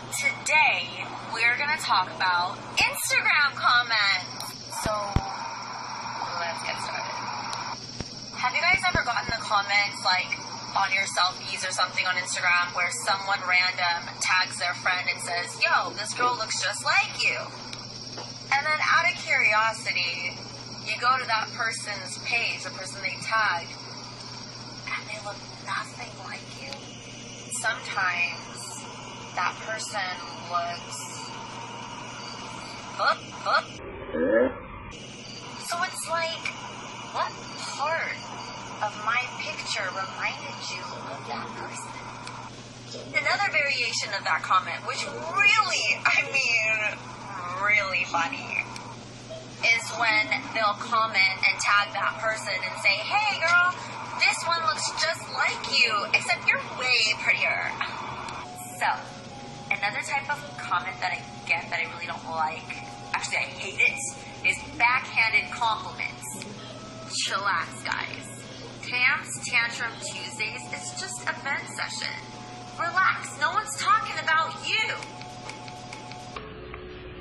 Today, we're gonna talk about Instagram comments. So, let's get started. Have you guys ever gotten the comments, like, on your selfies or something on Instagram where someone random tags their friend and says, yo, this girl looks just like you? And then out of curiosity, you go to that person's page, the person they tagged, and they look nothing like you. Sometimes that person looks so it's like, what part of my picture reminded you of that person? Another variation of that comment, which really funny, is when they'll comment and tag that person and say, hey girl, this one looks just like you, except you're way prettier. So, another type of comment that I get that I really don't like, actually I hate it, is backhanded compliments. Chillax, guys. Tam's Tantrum Tuesdays is just a vent session. Relax, no one's talking about you.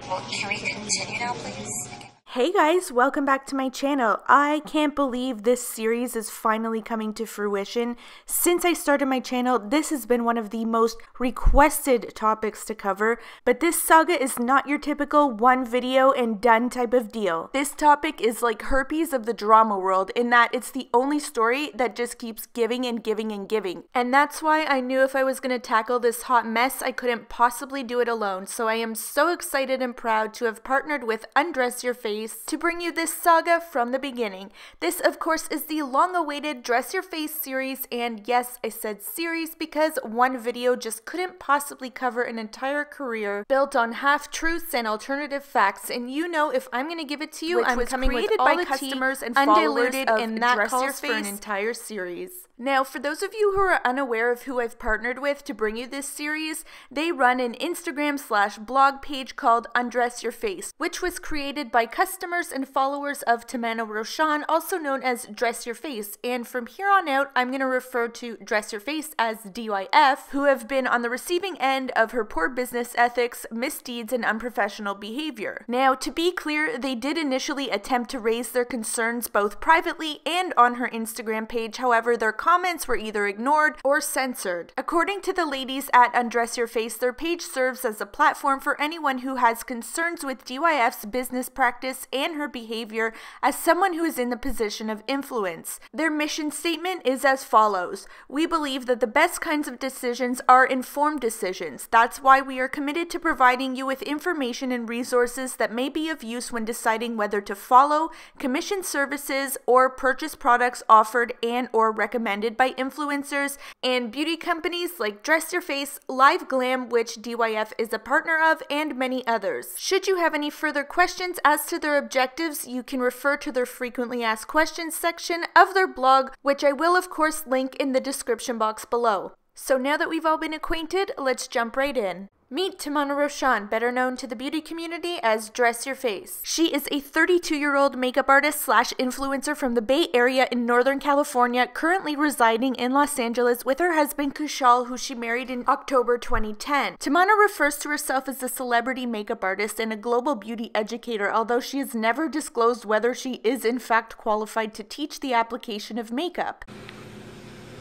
Well, can we continue now, please? Hey guys, welcome back to my channel. I can't believe this series is finally coming to fruition. Since I started my channel, this has been one of the most requested topics to cover, but this saga is not your typical one video and done type of deal. This topic is like herpes of the drama world in that it's the only story that just keeps giving and giving and giving. And that's why I knew if I was going to tackle this hot mess, I couldn't possibly do it alone. So I am so excited and proud to have partnered with Undress Your Face to bring you this saga from the beginning. This, of course, is the long-awaited Dress Your Face series, and yes, I said series because one video just couldn't possibly cover an entire career built on half-truths and alternative facts, and you know if I'm going to give it to you, I'm coming with all the customers and undiluted, and that Dress Your Face for an entire series. Now, for those of you who are unaware of who I've partnered with to bring you this series, they run an Instagram/blog page called Undress Your Face, which was created by customers and followers of Tamana Roshan, also known as Dress Your Face. And from here on out, I'm going to refer to Dress Your Face as DYF, who have been on the receiving end of her poor business ethics, misdeeds, and unprofessional behavior. Now, to be clear, they did initially attempt to raise their concerns both privately and on her Instagram page. However, their comments were either ignored or censored. According to the ladies at Undress Your Face, their page serves as a platform for anyone who has concerns with DYF's business practice and her behavior as someone who is in the position of influence. Their mission statement is as follows: we believe that the best kinds of decisions are informed decisions. That's why we are committed to providing you with information and resources that may be of use when deciding whether to follow, commission services, or purchase products offered and or recommended by influencers and beauty companies like Dress Your Face, Live Glam, which DYF is a partner of, and many others. Should you have any further questions as to their objectives, you can refer to their frequently asked questions section of their blog, which I will of course link in the description box below. So now that we've all been acquainted, let's jump right in. Meet Tamana Roshan, better known to the beauty community as Dress Your Face. She is a 32-year-old makeup artist / influencer from the Bay Area in Northern California, currently residing in Los Angeles with her husband Kushal, who she married in October 2010. Tamana refers to herself as a celebrity makeup artist and a global beauty educator, although she has never disclosed whether she is in fact qualified to teach the application of makeup.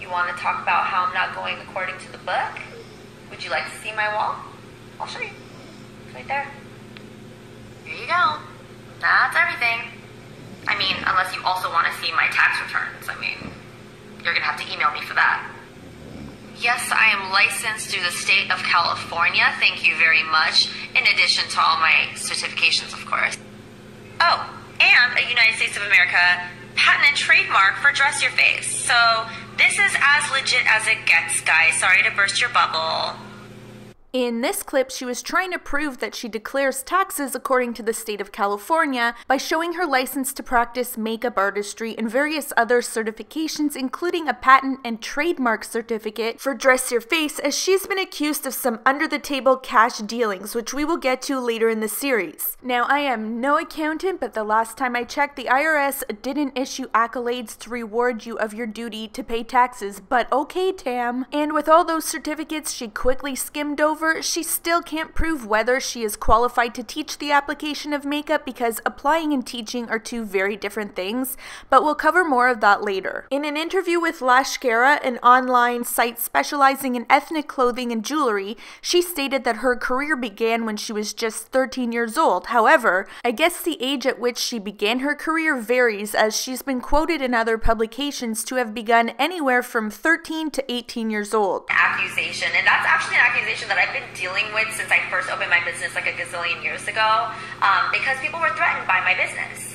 You want to talk about how I'm not going according to the book? Would you like to see my wall? I'll show you. It's right there. Here you go. That's everything. I mean, unless you also want to see my tax returns. I mean, you're going to have to email me for that. Yes, I am licensed through the state of California. Thank you very much. In addition to all my certifications, of course. Oh, and a United States of America patent and trademark for Dress Your Face. So this is as legit as it gets, guys. Sorry to burst your bubble. In this clip, she was trying to prove that she declares taxes according to the state of California by showing her license to practice makeup artistry and various other certifications, including a patent and trademark certificate for Dress Your Face, as she's been accused of some under-the-table cash dealings, which we will get to later in the series. Now, I am no accountant, but the last time I checked, the IRS didn't issue accolades to reward you of your duty to pay taxes, but okay, Tam. And with all those certificates she quickly skimmed over, However, she still can't prove whether she is qualified to teach the application of makeup because applying and teaching are two very different things, but we'll cover more of that later. In an interview with Lashkara, an online site specializing in ethnic clothing and jewelry, she stated that her career began when she was just 13 years old. However, I guess the age at which she began her career varies, as she's been quoted in other publications to have begun anywhere from 13 to 18 years old. Accusation, and that's actually an accusation that I've been dealing with since I first opened my business like a gazillion years ago, because people were threatened by my business.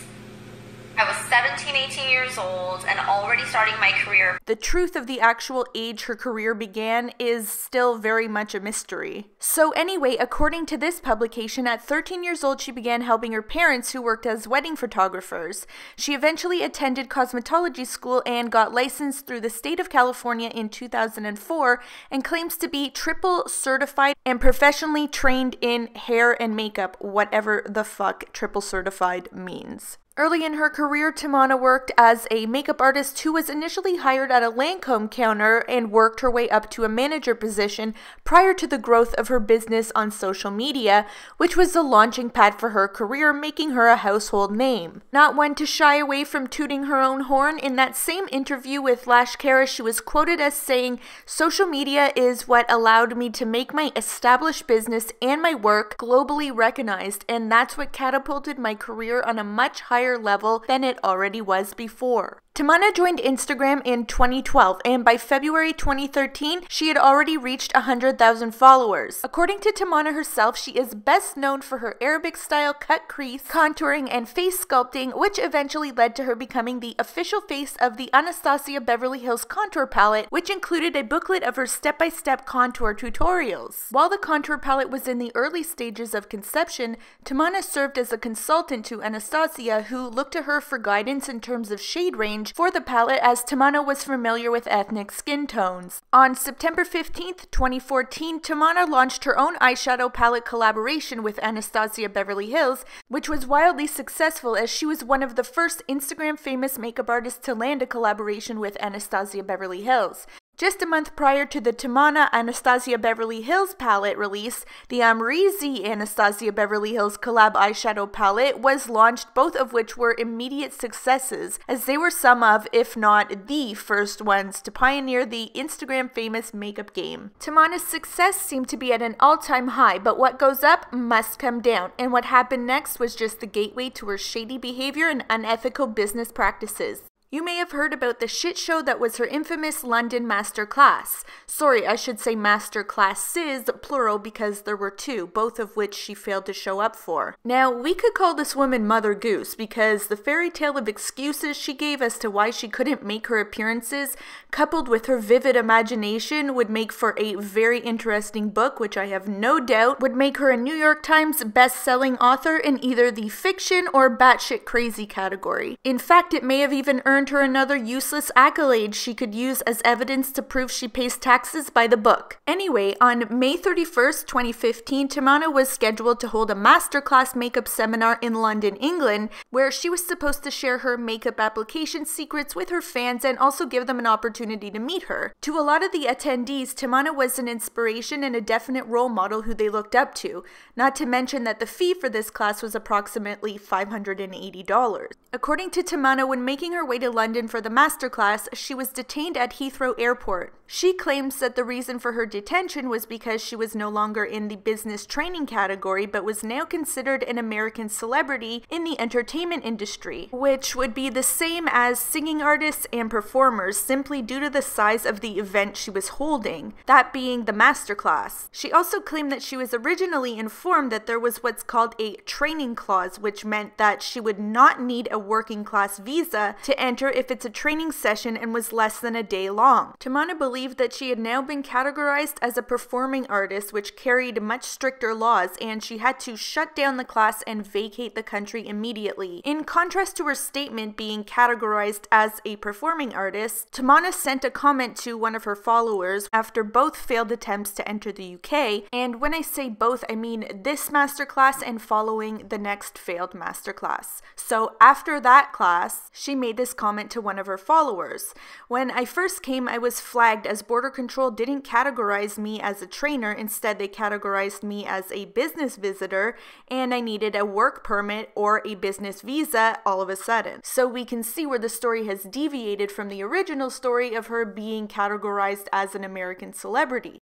I was 17, 18 years old and already starting my career. The truth of the actual age her career began is still very much a mystery. So anyway, according to this publication, at 13 years old she began helping her parents who worked as wedding photographers. She eventually attended cosmetology school and got licensed through the state of California in 2004 and claims to be triple certified and professionally trained in hair and makeup, whatever the fuck triple certified means. Early in her career, Tamana worked as a makeup artist who was initially hired at a Lancome counter and worked her way up to a manager position prior to the growth of her business on social media, which was the launching pad for her career, making her a household name. Not one to shy away from tooting her own horn, in that same interview with Lashkara, she was quoted as saying, "Social media is what allowed me to make my established business and my work globally recognized, and that's what catapulted my career on a much higher level than it already was before." Tamana joined Instagram in 2012, and by February 2013, she had already reached 100,000 followers. According to Tamana herself, she is best known for her Arabic-style cut crease, contouring, and face sculpting, which eventually led to her becoming the official face of the Anastasia Beverly Hills contour palette, which included a booklet of her step-by-step contour tutorials. While the contour palette was in the early stages of conception, Tamana served as a consultant to Anastasia, who looked to her for guidance in terms of shade range for the palette, as Tamana was familiar with ethnic skin tones. On September 15th, 2014, Tamana launched her own eyeshadow palette collaboration with Anastasia Beverly Hills, which was wildly successful as she was one of the first Instagram famous makeup artists to land a collaboration with Anastasia Beverly Hills. Just a month prior to the Tamana Anastasia Beverly Hills palette release, the Amrezy Anastasia Beverly Hills collab eyeshadow palette was launched, both of which were immediate successes, as they were some of, if not the first ones to pioneer the Instagram famous makeup game. Tamana's success seemed to be at an all-time high, but what goes up must come down, and what happened next was just the gateway to her shady behavior and unethical business practices. You may have heard about the shit show that was her infamous London masterclass. Sorry, I should say masterclasses, plural, because there were two, both of which she failed to show up for. Now, we could call this woman Mother Goose, because the fairy tale of excuses she gave as to why she couldn't make her appearances, coupled with her vivid imagination, would make for a very interesting book, which I have no doubt would make her a New York Times best-selling author in either the fiction or batshit crazy category. In fact, it may have even earned her another useless accolade she could use as evidence to prove she pays taxes by the book. Anyway, on May 31st, 2015, Tamana was scheduled to hold a masterclass makeup seminar in London, England, where she was supposed to share her makeup application secrets with her fans and also give them an opportunity to meet her. To a lot of the attendees, Tamana was an inspiration and a definite role model who they looked up to, not to mention that the fee for this class was approximately $580. According to Tamana, when making her way to London for the masterclass, she was detained at Heathrow Airport. She claims that the reason for her detention was because she was no longer in the business training category, but was now considered an American celebrity in the entertainment industry, which would be the same as singing artists and performers, simply due to the size of the event she was holding, that being the masterclass. She also claimed that she was originally informed that there was what's called a training clause, which meant that she would not need a working class visa to enter if it's a training session and was less than a day long. Tamana believed that she had now been categorized as a performing artist, which carried much stricter laws, and she had to shut down the class and vacate the country immediately. In contrast to her statement being categorized as a performing artist, Tamana sent a comment to one of her followers after both failed attempts to enter the UK, and when I say both, I mean this masterclass and following the next failed masterclass. So after that class, she made this comment to one of her followers. "When I first came, I was flagged as Border Control didn't categorize me as a trainer. Instead, they categorized me as a business visitor, and I needed a work permit or a business visa all of a sudden. So we can see where the story has deviated from the original story of her being categorized as an American celebrity.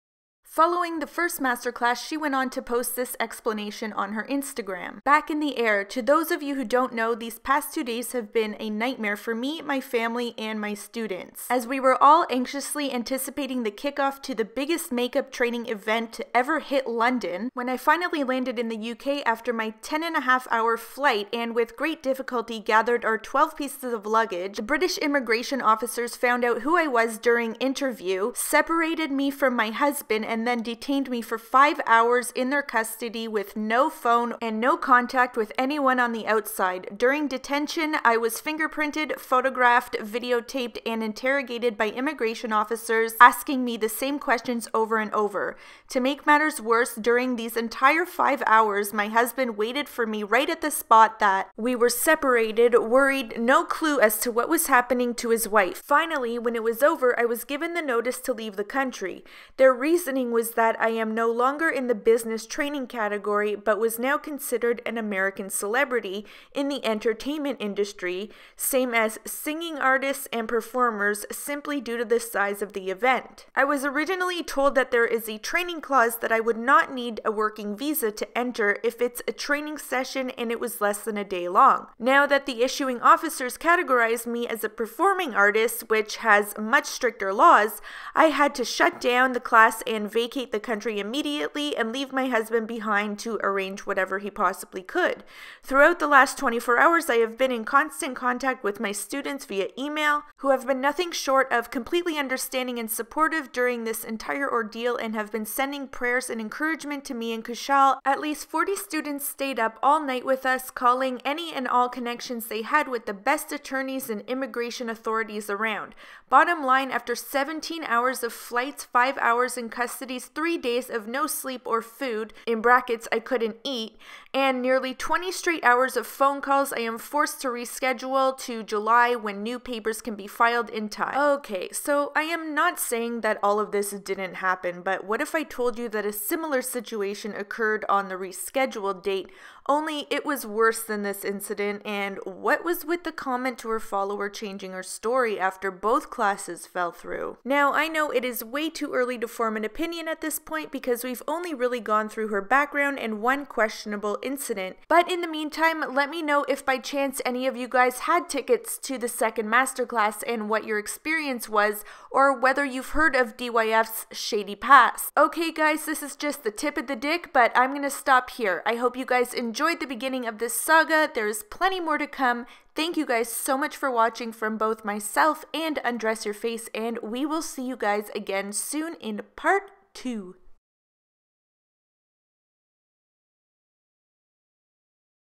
Following the first masterclass, she went on to post this explanation on her Instagram. Back in the air. To those of you who don't know, these past 2 days have been a nightmare for me, my family, and my students, as we were all anxiously anticipating the kickoff to the biggest makeup training event to ever hit London. When I finally landed in the UK after my 10.5-hour flight and with great difficulty gathered our 12 pieces of luggage, the British immigration officers found out who I was during interview, separated me from my husband, and then detained me for 5 hours in their custody with no phone and no contact with anyone on the outside. During detention, I was fingerprinted, photographed, videotaped, and interrogated by immigration officers asking me the same questions over and over. To make matters worse, during these entire 5 hours, my husband waited for me right at the spot that we were separated, worried, no clue as to what was happening to his wife. Finally, when it was over, I was given the notice to leave the country. Their reasoning was that I am no longer in the business training category, but was now considered an American celebrity in the entertainment industry, same as singing artists and performers, simply due to the size of the event. I was originally told that there is a training clause that I would not need a working visa to enter if it's a training session and it was less than a day long. Now that the issuing officers categorized me as a performing artist, which has much stricter laws, I had to shut down the class and vacate the country immediately and leave my husband behind to arrange whatever he possibly could. Throughout the last 24 hours, I have been in constant contact with my students via email, who have been nothing short of completely understanding and supportive during this entire ordeal and have been sending prayers and encouragement to me and Kushal. At least 40 students stayed up all night with us, calling any and all connections they had with the best attorneys and immigration authorities around. Bottom line, after 17 hours of flights, 5 hours in custody, 3 days of no sleep or food, in brackets I couldn't eat, and nearly 20 straight hours of phone calls, I am forced to reschedule to July when new papers can be filed in time. Okay, so I am not saying that all of this didn't happen, but what if I told you that a similar situation occurred on the rescheduled date, only it was worse than this incident? And what was with the comment to her follower changing her story after both classes fell through? Now, I know it is way too early to form an opinion at this point because we've only really gone through her background and one questionable incident, but in the meantime, let me know if by chance any of you guys had tickets to the second masterclass and what your experience was, or whether you've heard of DYF's shady past. Okay guys, this is just the tip of the dick, but I'm gonna stop here. I hope you guys enjoyed the beginning of this saga. There's plenty more to come. Thank you guys so much for watching from both myself and Undress Your Face, and we will see you guys again soon in part 2.